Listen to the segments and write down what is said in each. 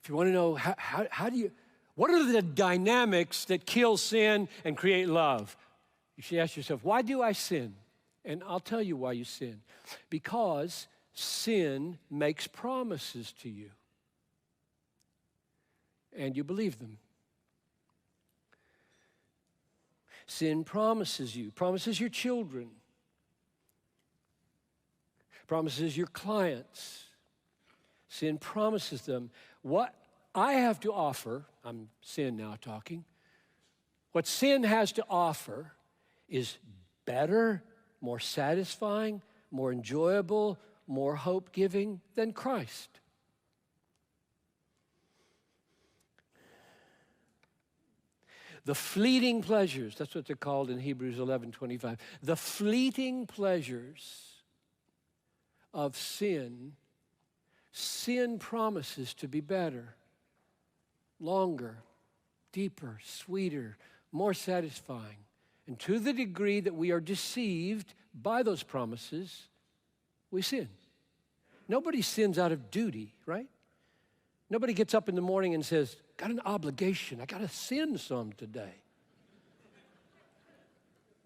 If you want to know what are the dynamics that kill sin and create love? You should ask yourself, why do I sin? And I'll tell you why you sin. Because sin makes promises to you. And you believe them. Sin promises you, promises your children, promises your clients. Sin promises them. What I have to offer, I'm sin now talking, what sin has to offer is better, more satisfying, more enjoyable, more hope-giving than Christ. The fleeting pleasures, that's what they're called in Hebrews 11:25. The fleeting pleasures of sin promises to be better, longer, deeper, sweeter, more satisfying. And to the degree that we are deceived by those promises, we sin. Nobody sins out of duty, right? Nobody gets up in the morning and says, got an obligation, I got to sin some today.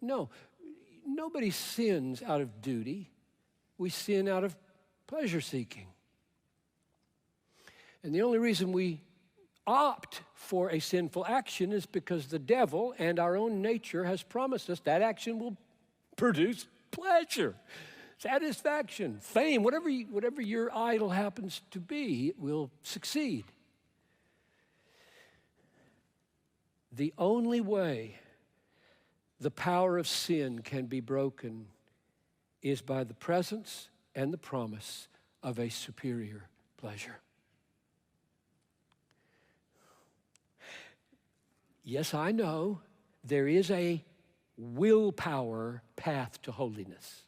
No, nobody sins out of duty. We sin out of pleasure seeking. And the only reason we opt for a sinful action is because the devil and our own nature has promised us that action will produce pleasure, satisfaction, fame, whatever your idol happens to be, it will succeed. The only way the power of sin can be broken is by the presence and the promise of a superior pleasure. Yes, I know there is a willpower path to holiness.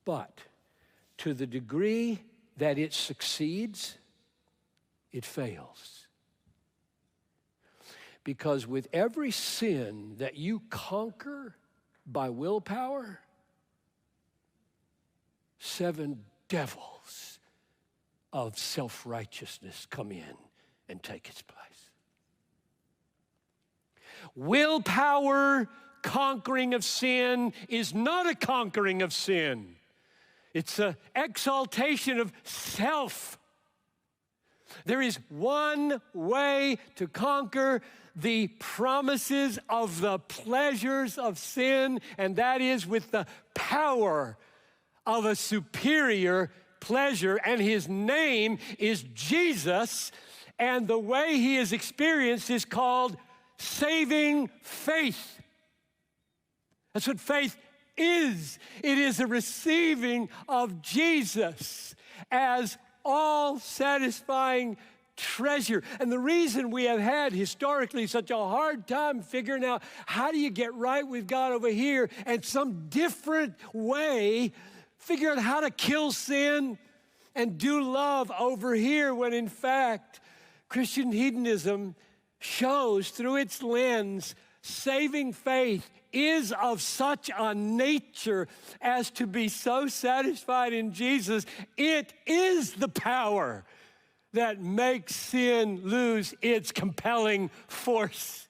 But to the degree that it succeeds, it fails. Because with every sin that you conquer by willpower, 7 devils of self-righteousness come in and take its place. Willpower conquering of sin is not a conquering of sin. It's an exaltation of self. There is one way to conquer the promises of the pleasures of sin, and that is with the power of a superior pleasure, and his name is Jesus, and the way he is experienced is called saving faith. That's what faith is. It is a receiving of Jesus as all-satisfying treasure. And the reason we have had historically such a hard time figuring out how do you get right with God over here and some different way, figure out how to kill sin and do love over here, when in fact Christian hedonism shows through its lens saving faith is of such a nature as to be so satisfied in Jesus. It is the power that makes sin lose its compelling force.